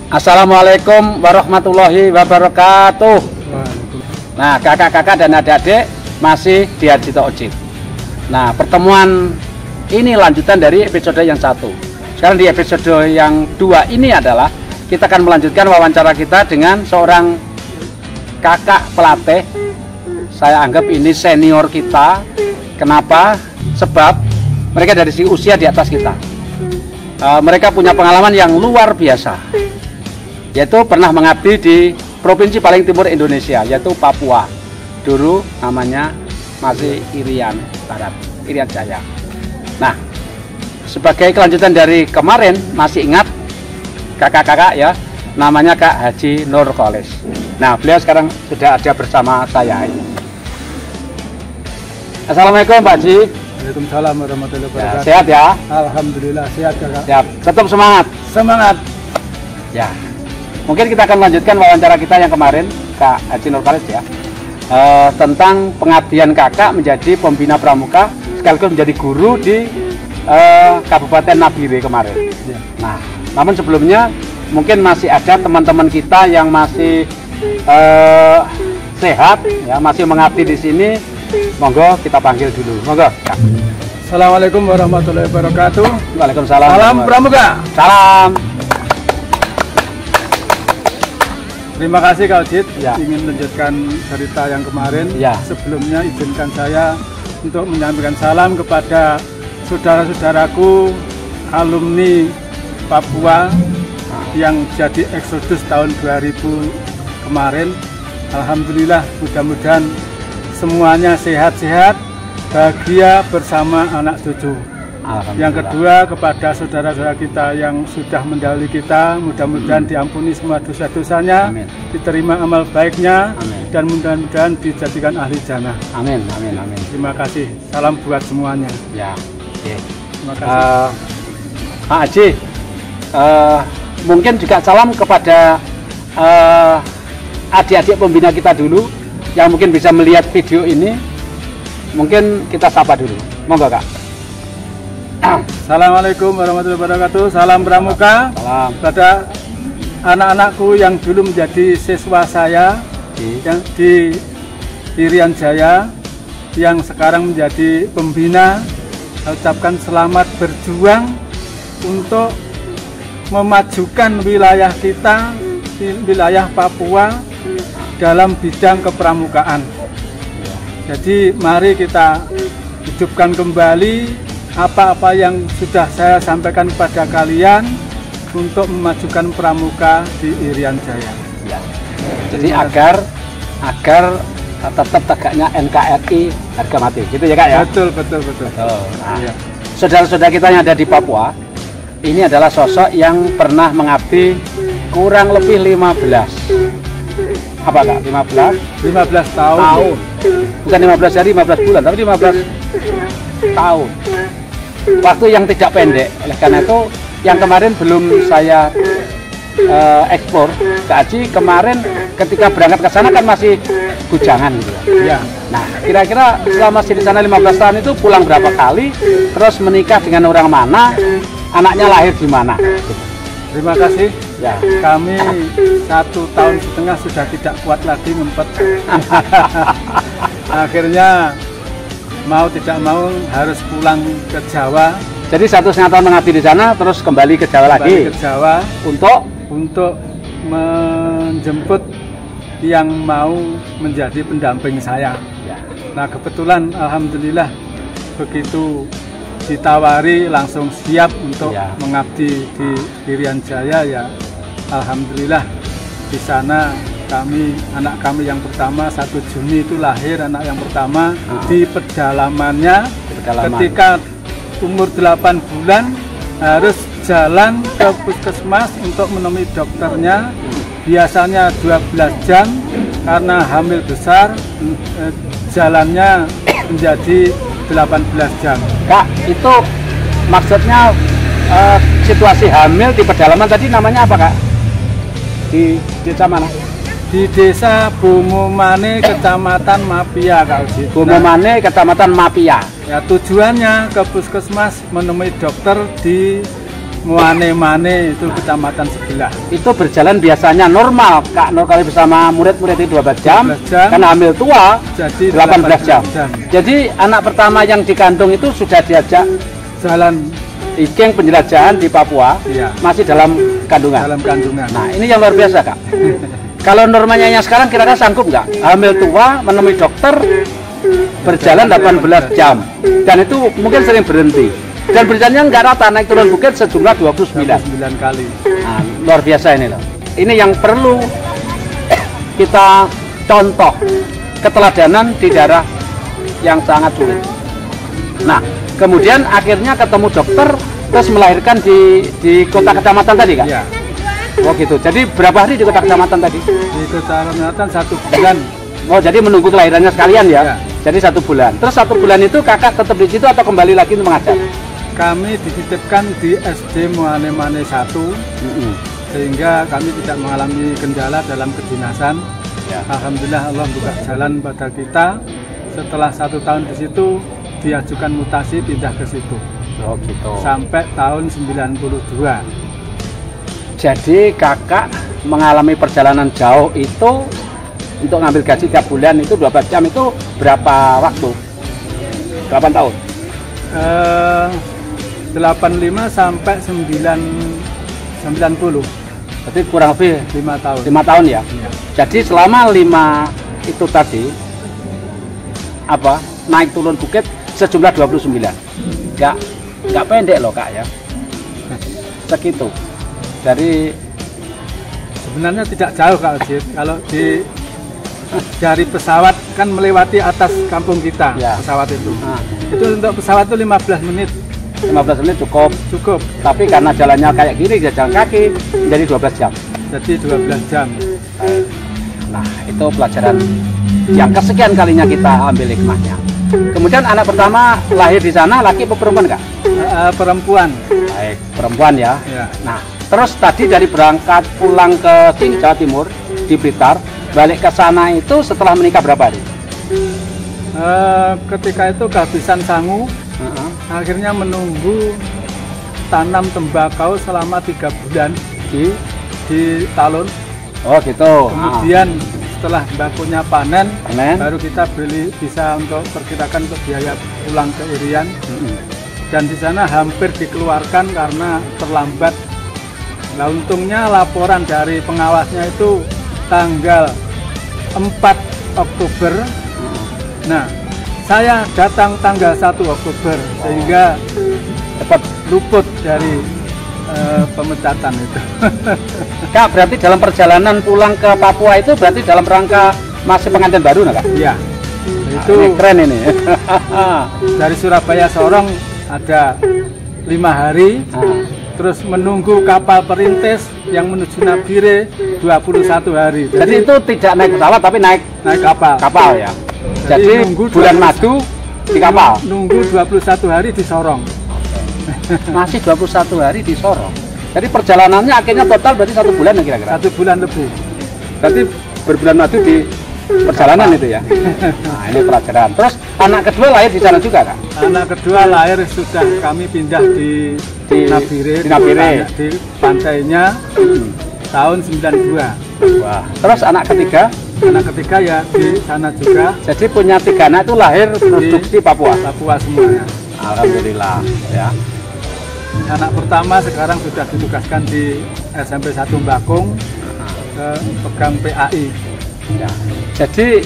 Assalamualaikum warahmatullahi wabarakatuh. Nah, kakak-kakak dan adik-adik masih di Hardito Ojit. Nah, pertemuan ini lanjutan dari episode yang 1. Sekarang di episode yang 2 ini adalah kita akan melanjutkan wawancara kita dengan seorang kakak pelatih. Saya anggap ini senior kita. Kenapa? Sebab mereka dari segi usia di atas kita. Mereka punya pengalaman yang luar biasa, yaitu pernah mengabdi di provinsi paling timur Indonesia, yaitu Papua. Dulu namanya masih Irian Barat, Irian Jaya. Nah, sebagai kelanjutan dari kemarin, masih ingat kakak-kakak ya, namanya Kak Haji Nurkolis. Nah, beliau sekarang sudah ada bersama saya. Assalamualaikum Pak Haji. Waalaikumsalam warahmatullahi wabarakatuh. Sehat ya? Alhamdulillah sehat kakak. Siap. Tetap semangat. Semangat. Ya. Mungkin kita akan lanjutkan wawancara kita yang kemarin, Kak Haji Nurkolis ya, tentang pengabdian kakak menjadi pembina pramuka sekaligus menjadi guru di Kabupaten Nabire kemarin. Ya. Nah, namun sebelumnya mungkin masih ada teman-teman kita yang masih sehat, ya, masih mengabdi di sini. Monggo kita panggil dulu. Monggo. Kak. Assalamualaikum warahmatullahi wabarakatuh. Waalaikumsalam. Salam pramuka. Salam. Terima kasih Kak Ojit, Ya. ingin melanjutkan cerita yang kemarin. Ya. Sebelumnya izinkan saya untuk menyampaikan salam kepada saudara-saudaraku alumni Papua yang jadi eksodus tahun 2000 kemarin. Alhamdulillah, mudah-mudahan semuanya sehat-sehat, bahagia bersama anak cucu. Yang kedua, kepada saudara-saudara kita yang sudah mendahului kita, mudah-mudahan diampuni semua dosa-dosanya, diterima amal baiknya, dan mudah-mudahan dijadikan ahli jannah. Amin, amin, amin. Terima kasih. Salam buat semuanya. Ya, oke. Terima kasih. Pak Haji, mungkin juga salam kepada adik-adik pembina kita dulu yang mungkin bisa melihat video ini. Mungkin kita sapa dulu. Monggo Kak. Assalamualaikum warahmatullahi wabarakatuh. Salam pramuka. Salam. Pada anak-anakku yang dulu menjadi siswa saya yang di Irian Jaya, yang sekarang menjadi pembina, saya ucapkan selamat berjuang untuk memajukan wilayah kita, wilayah Papua dalam bidang kepramukaan. Jadi mari kita hidupkan kembali apa-apa yang sudah saya sampaikan kepada kalian untuk memajukan pramuka di Irian Jaya. Ya. Jadi agar tetap tegaknya NKRI harga mati, gitu ya Kak ya? Betul, betul, betul. Nah, Iya. saudara-saudara kita yang ada di Papua, ini adalah sosok yang pernah mengabdi kurang lebih 15. Apa Kak? 15 tahun. Bukan 15 hari, 15 bulan, tapi 15 tahun. Waktu yang tidak pendek. Oleh karena itu, yang kemarin belum saya eksplor, Kak Haji kemarin ketika berangkat ke sana kan masih bujangan gitu ya. Ya. Nah, kira-kira selama di sana 15 tahun itu pulang berapa kali, terus menikah dengan orang mana, anaknya lahir di mana? Terima kasih. Ya. Kami 1,5 tahun sudah tidak kuat lagi ngumpet. Akhirnya mau tidak mau harus pulang ke Jawa. Jadi 1,5 tahun mengabdi di sana, terus kembali ke Jawa lagi. Ke Jawa untuk menjemput yang mau menjadi pendamping saya. Ya. Nah, kebetulan alhamdulillah begitu ditawari langsung siap untuk mengabdi di Irian Jaya, ya alhamdulillah di sana anak kami yang pertama 1 Juni itu lahir anak yang pertama di pedalamannya. Ketika umur 8 bulan harus jalan ke puskesmas untuk menemui dokternya, biasanya 12 jam karena hamil besar, jalannya menjadi 18 jam. Kak, itu maksudnya situasi hamil di pedalaman tadi namanya apa Kak? Di desa mana? Di desa Bumumane, Kecamatan Mapia, Kak Ujit. Bumumane, Kecamatan Mapia. Ya, tujuannya ke puskesmas menemui dokter di Muane-Mane, itu kecamatan sebelah. Itu berjalan biasanya normal, Kak Nur kali bersama murid-murid itu 12 jam, 12 jam. kan hamil tua Jadi 18 jam. Jadi anak pertama yang dikandung itu sudah diajak jalan hiking penjelajahan di Papua, ya, masih dalam kandungan. dalam kandungan. Nah ini yang luar biasa Kak. Kalau normanya yang sekarang kira-kira sanggup nggak? Hamil tua menemui dokter berjalan 18 jam dan itu mungkin sering berhenti. Dan berjalannya nggak rata, naik turun bukit sejumlah 29 kali. Nah, luar biasa ini loh. Ini yang perlu kita contoh keteladanan di daerah yang sangat sulit. Nah, kemudian akhirnya ketemu dokter terus melahirkan di kota kecamatan tadi Kak? Ya. Oh gitu. Jadi berapa hari di kota kecamatan tadi? Di kota kecamatan 1 bulan. Oh jadi menunggu kelahirannya sekalian ya? Ya. Jadi 1 bulan. Terus 1 bulan itu kakak tetap di situ atau kembali lagi untuk mengajar? Kami dititipkan di SD Muane-Mane 1, sehingga kami tidak mengalami kendala dalam kedinasan. Ya. Alhamdulillah Allah buka jalan pada kita. Setelah 1 tahun di situ diajukan mutasi pindah ke situ. Oh gitu. Sampai tahun 92. Jadi kakak mengalami perjalanan jauh itu untuk ngambil gaji tiap bulan itu 12 jam itu berapa waktu? 8 tahun? 85 sampai 90. Berarti kurang lebih 5 tahun. 5 tahun ya? Ya. Jadi selama 5 itu tadi apa naik turun bukit sejumlah 29. Nggak pendek loh Kak ya. Segitu. Sebenarnya tidak jauh Kak Ujit. Kalau dari pesawat kan melewati atas kampung kita, ya. Pesawat itu. Nah. Itu untuk pesawat itu 15 menit. 15 menit cukup. Tapi karena jalannya kayak gini, jalan kaki jadi 12 jam. Jadi 12 jam. Nah, itu pelajaran yang kesekian kalinya kita ambil hikmahnya. Kemudian anak pertama lahir di sana, laki atau perempuan Kak? Perempuan. Baik, perempuan ya. Ya. Nah, terus tadi dari berangkat pulang ke Jawa Timur di Blitar, balik ke sana itu setelah menikah berapa hari? Ketika itu kehabisan sangu, akhirnya menunggu tanam tembakau selama 3 bulan di talun. Oh gitu. Kemudian setelah bakunya panen, baru kita bisa untuk perkirakan untuk biaya pulang ke Irian. Dan di sana hampir dikeluarkan karena terlambat. Nah untungnya laporan dari pengawasnya itu tanggal 4 Oktober. Nah saya datang tanggal 1 Oktober sehingga dapat luput dari pemecatan itu. Kak, berarti dalam perjalanan pulang ke Papua itu berarti dalam rangka masih pengantin baru Kak? Iya. Itu ini keren ini. Dari Surabaya Sorong ada 5 hari. Terus menunggu kapal perintis yang menuju Nabire 21 hari. Jadi itu tidak naik pesawat tapi naik kapal. Kapal ya. Jadi bulan madu di kapal. Nunggu 21 hari di Sorong. Masih 21 hari di Sorong. Jadi perjalanannya akhirnya total berarti 1 bulan ya kira-kira? 1 bulan lebih. Berarti berbulan madu di perjalanan itu ya. Nah ini pelajaran. Terus anak kedua lahir di sana juga Kak? Anak kedua lahir sudah kami pindah di Nabire, di pantainya tahun 92. Wah. Terus anak ketiga? Anak ketiga ya di sana juga. Jadi punya 3 anak itu lahir produksi Papua? Papua semuanya. Alhamdulillah ya. Anak pertama sekarang sudah ditugaskan di SMP 1 Bakung, pegang PAI. Ya. Jadi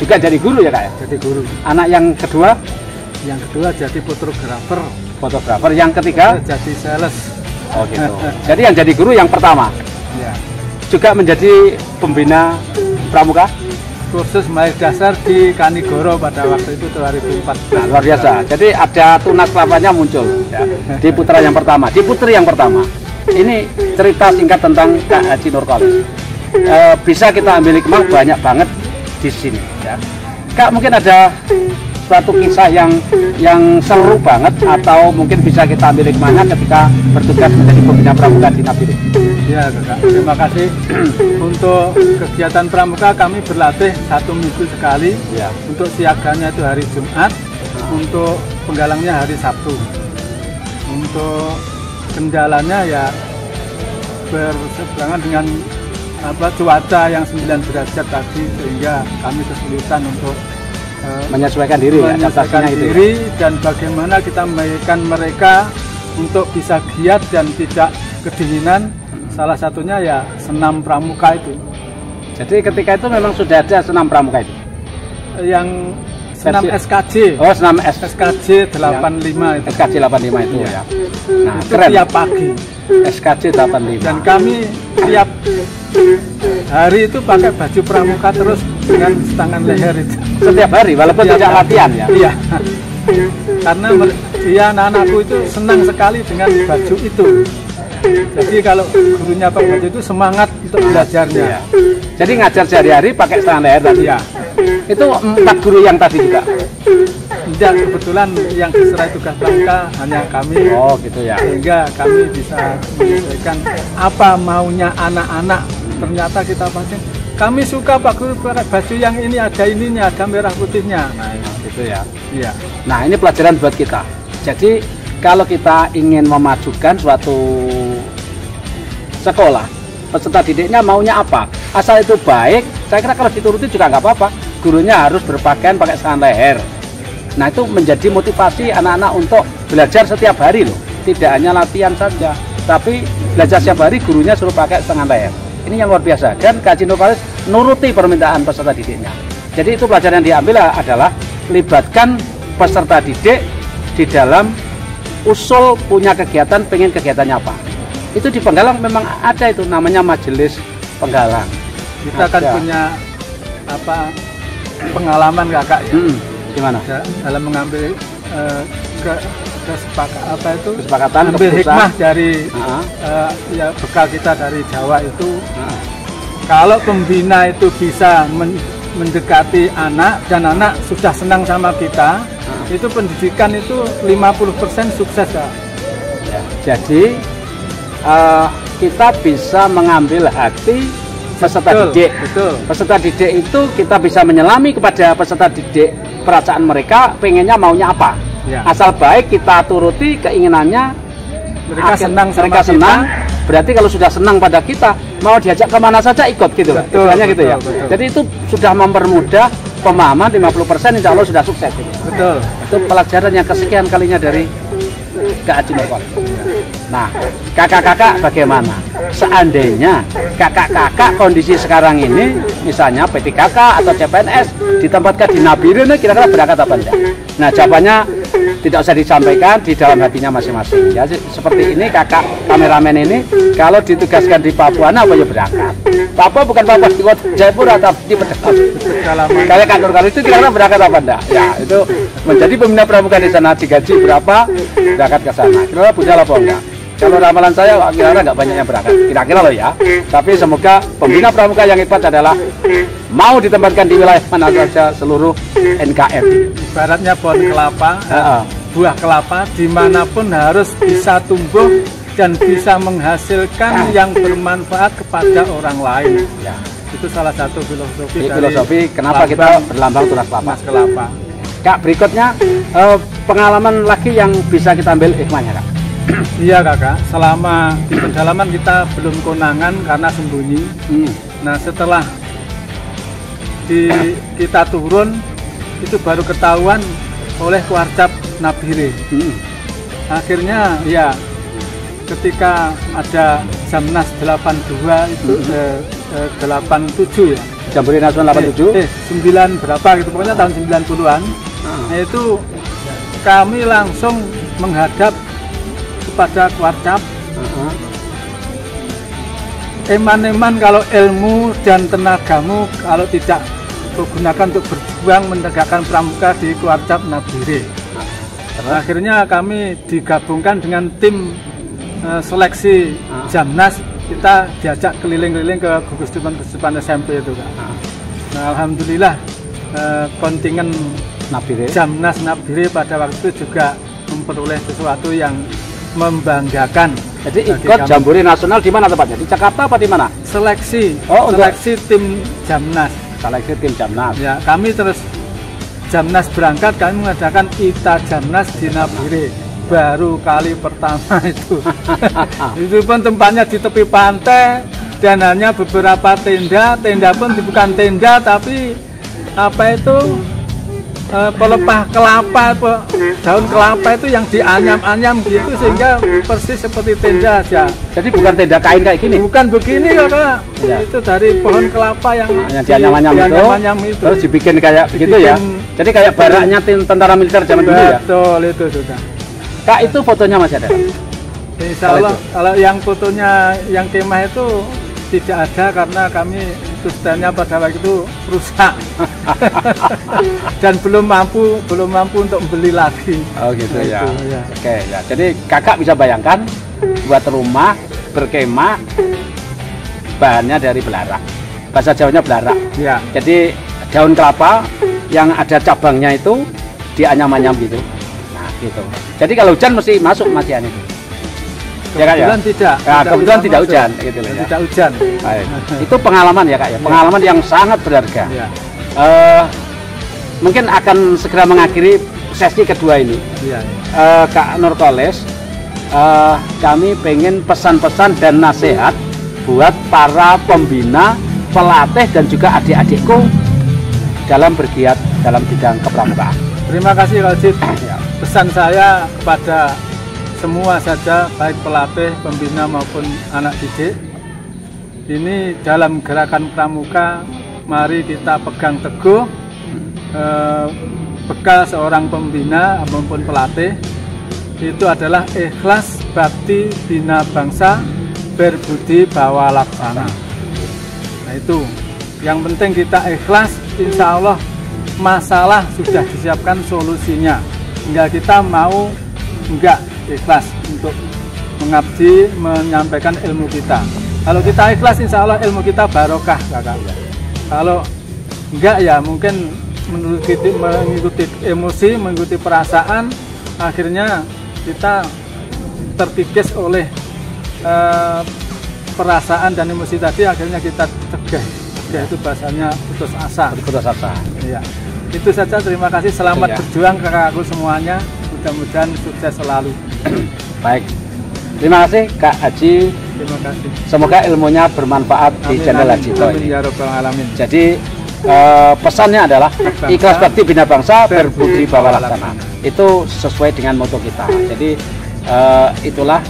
juga jadi guru ya Kak ya? Jadi guru. Anak yang kedua? Yang kedua jadi fotografer. Fotografer. Yang ketiga? Jadi sales. Oh gitu. Jadi yang jadi guru yang pertama? Ya. Juga menjadi pembina pramuka? Kursus mulai dasar di Kanigoro pada waktu itu 2014. Nah, luar biasa. Jadi ada tunas kelapanya muncul ya. Di putra yang pertama, di putri yang pertama. Ini cerita singkat tentang Kak Haji Nurkolis. Bisa kita ambil hikmah banyak banget di sini ya. Kak mungkin ada suatu kisah yang seru banget atau mungkin bisa kita ambil hikmahnya ketika bertugas menjadi pembina pramuka di Nabire? Ya Kakak, terima kasih. Untuk kegiatan pramuka kami berlatih 1 minggu sekali. Ya. Untuk siaganya itu hari Jumat, untuk penggalangnya hari Sabtu. Untuk kendalanya ya berseberangan dengan cuaca yang 9 derajat tadi, sehingga kami kesulitan untuk menyesuaikan diri, dan bagaimana kita membaikkan mereka untuk bisa giat dan tidak kedinginan. Salah satunya ya senam pramuka itu. Jadi ketika itu memang sudah ada senam pramuka itu? Yang senam SKJ. Oh, senam SKJ 85 itu. SKJ 85 itu ya. Nah, itu keren. Tiap pagi. SKJ 85. Dan kami tiap hari itu pakai baju pramuka terus dengan tangan leher itu. Setiap hari walaupun tidak latihan ya. Iya. Karena anak-anakku itu senang sekali dengan baju itu. Jadi kalau gurunya pakai baju itu semangat untuk belajarnya. Iya. Jadi ngajar sehari-hari pakai tangan leher tadi. Iya. Itu 4 guru yang tadi juga. Dan kebetulan yang diserai tugas pramuka hanya kami. Oh gitu ya. Sehingga kami bisa menyesuaikan apa maunya anak-anak. Ternyata kita pasti kami suka Pak Guru pakai baju yang ini ada ininya, ada merah putihnya. Nah gitu ya. Iya. Nah ini pelajaran buat kita. Jadi kalau kita ingin memajukan suatu sekolah, peserta didiknya maunya apa? Asal itu baik, saya kira kalau dituruti juga nggak apa-apa. Gurunya harus berpakaian pakai tangan leher. Nah itu menjadi motivasi anak-anak untuk belajar setiap hari loh. Tidak hanya latihan saja, tapi belajar setiap hari gurunya suruh pakai tangan leher. Ini yang luar biasa. Dan Kak Cinopalis nuruti permintaan peserta didiknya. Jadi itu pelajaran yang diambil adalah libatkan peserta didik di dalam usul punya kegiatan, pengen kegiatannya apa. Itu di Penggalang memang ada itu namanya majelis Penggalang. Kita akan punya pengalaman Kakak ya. Gimana? Dalam mengambil kesepakatan, ambil hikmah dari ya bekal kita dari Jawa itu. Kalau pembina itu bisa mendekati anak dan anak sudah senang sama kita, itu pendidikan itu 50% sukses Kak. Ya, jadi kita bisa mengambil hati peserta didik. Betul. Peserta didik itu kita bisa menyelami kepada peserta didik perasaan mereka, pengennya maunya apa. Ya. Asal baik kita turuti keinginannya, mereka senang sama mereka senang. Berarti kalau sudah senang pada kita, mau diajak kemana saja ikut gitu. Betul, gitu ya. Betul. Jadi itu sudah mempermudah pemahaman 50%, insya Allah sudah sukses. Gitu. Betul. Itu pelajaran yang kesekian kalinya dari Kak Cinopalis. Nah, kakak-kakak bagaimana? Seandainya kakak-kakak kondisi sekarang ini, misalnya P3K atau CPNS ditempatkan di Nabire, kira-kira berangkat apa enggak? Nah, jawabannya tidak usah disampaikan, di dalam hatinya masing-masing. Ya, seperti ini kakak kameramen ini, kalau ditugaskan di Papua, apa ya berangkat? Papua bukan Papua di Jayapura atau di pedalaman. Kayak kantor kali itu kira-kira berangkat apa enggak? Ya, itu menjadi pembina pramuka di sana, digaji berapa, berangkat ke sana. Kira-kira punya apa enggak? Kalau ramalan saya kira-kira nggak banyak yang berangkat, kira-kira loh ya. Tapi semoga pembina pramuka yang hebat adalah mau ditempatkan di wilayah mana saja seluruh NKRI. Ibaratnya pohon kelapa, buah kelapa dimanapun harus bisa tumbuh dan bisa menghasilkan yang bermanfaat kepada orang lain. Ya. Itu salah satu filosofi dari kenapa kita berlambang tunas kelapa. Kelapa. Kak, berikutnya pengalaman lagi yang bisa kita ambil hikmahnya Kak. Iya Kakak, selama di pedalaman kita belum konangan karena sembunyi. Nah setelah kita turun itu baru ketahuan oleh Warcap Nabire. Akhirnya ya ketika ada Jamnas 82 itu 87 ya. Jambore Nasional 87? 9 berapa gitu, pokoknya tahun 90-an. Nah itu kami langsung menghadap kepada Warcap. Eman-eman kalau ilmu dan tenagamu kalau tidak digunakan untuk berjuang menegakkan pramuka di Warcap Nabire. Akhirnya kami digabungkan dengan tim seleksi Jamnas. Kita diajak keliling-keliling ke gugus depan SMP itu Kak. Nah alhamdulillah kontingen Nabire. Jamnas Nabire pada waktu itu juga memperoleh sesuatu yang membanggakan. Jadi ikut Jambore nasional di mana tempatnya? Di Jakarta apa di mana? Seleksi. Oh, seleksi tim Jamnas. Seleksi tim Jamnas. Ya, kami terus Jamnas berangkat, kami mengadakan Ita Jamnas di Nabire. Baru kali pertama itu. Itu pun tempatnya di tepi pantai dan hanya beberapa tenda. Tenda pun bukan tenda tapi apa itu pelepah kelapa, daun kelapa itu yang dianyam-anyam gitu sehingga persis seperti tenda aja. Jadi bukan tenda kain kayak gini? Bukan begini Kakak. Ya. Itu dari pohon kelapa yang dianyam-anyam itu. Terus dibikin kayak begitu ya. Jadi kayak baraknya tentara militer zaman dulu ya. Betul, itu sudah. Kak, itu fotonya masih ada? Insya Allah kalau yang fotonya yang kemah itu tidak ada karena kami sustennya pada waktu itu rusak dan belum mampu untuk beli lagi. Oh gitu nah, ya. Itu, ya. Oke ya. Jadi kakak bisa bayangkan buat rumah berkemah bahannya dari belarak. Bahasa Jawanya belarak. Ya. Jadi daun kelapa yang ada cabangnya itu dianyam-anyam gitu. Nah gitu. Jadi kalau hujan mesti masuk masihan itu. Kebetulan ya, tidak. Nah, kebetulan tidak hujan, gitu loh ya. Tidak hujan. Baik. Itu pengalaman ya kak ya, pengalaman yang sangat berharga. Ya. Mungkin akan segera mengakhiri sesi kedua ini. Ya. Kak Nurkolis, kami pengen pesan-pesan dan nasihat buat para pembina, pelatih dan juga adik-adikku dalam bergiat dalam bidang kepramukaan. Terima kasih Kak Cid. Ya. Pesan saya kepada semua saja, baik pelatih, pembina maupun anak didik, ini dalam gerakan pramuka, mari kita pegang teguh bekal seorang pembina maupun pelatih itu adalah ikhlas, bakti, bina bangsa, berbudi bawa laksana. Nah itu, yang penting kita ikhlas, insya Allah masalah sudah disiapkan solusinya. Tinggal kita mau enggak ikhlas untuk mengabdi, menyampaikan ilmu kita. Kalau kita ikhlas, insya Allah ilmu kita barokah, kakak. Kalau enggak ya mungkin mengikuti emosi, mengikuti perasaan, akhirnya kita terkikis oleh perasaan dan emosi tadi, akhirnya kita cegah. Cegah itu bahasanya putus asa. Putus asa. Iya. Itu saja, terima kasih. Selamat berjuang kakakku semuanya. Mudah-mudahan sukses selalu. Baik, terima kasih Kak Haji. Terima kasih. Semoga ilmunya bermanfaat di channel Haji Toh ini. Ya Rabbal Alamin. Jadi pesannya adalah ikhlas bakti bina bangsa, berbudi bawa laksana. Itu sesuai dengan moto kita. Jadi itulah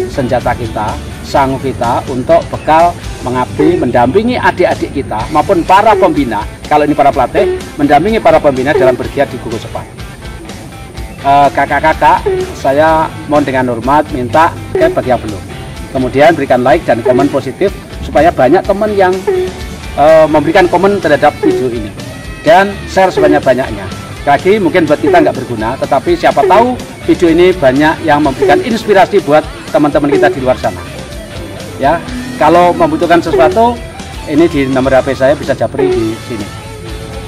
senjata kita, sanggup kita untuk bekal mengabdi, mendampingi adik-adik kita maupun para pembina. Kalau ini para pelatih, mendampingi para pembina dalam bergiat di Gugus Sepat. Kakak-kakak, saya mohon dengan hormat minta bagi yang belum, kemudian berikan like dan komen positif supaya banyak teman yang memberikan komen terhadap video ini dan share sebanyak-banyaknya. Lagi mungkin buat kita nggak berguna, tetapi siapa tahu video ini banyak yang memberikan inspirasi buat teman-teman kita di luar sana. Ya, kalau membutuhkan sesuatu, ini di nomor HP saya bisa japri di sini.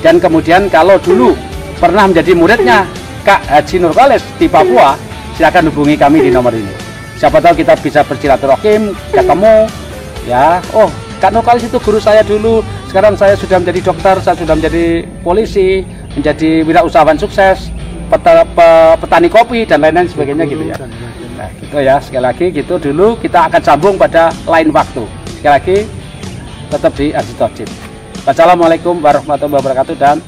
Dan kemudian kalau dulu pernah menjadi muridnya Kak Haji Nurkolis di Papua, silakan hubungi kami di nomor ini. Siapa tahu kita bisa bersilaturahim, ketemu, ya. Oh, Kak Nurkolis itu guru saya dulu. Sekarang saya sudah menjadi dokter, saya sudah menjadi polisi, menjadi wirausahawan sukses, petani kopi dan lain-lain sebagainya gitu ya. Nah, gitu ya. Sekali lagi gitu dulu, kita akan sambung pada lain waktu. Sekali lagi tetap di Haji Toh. Wassalamualaikum warahmatullahi wabarakatuh dan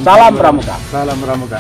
salam pramuka. Salam pramuka.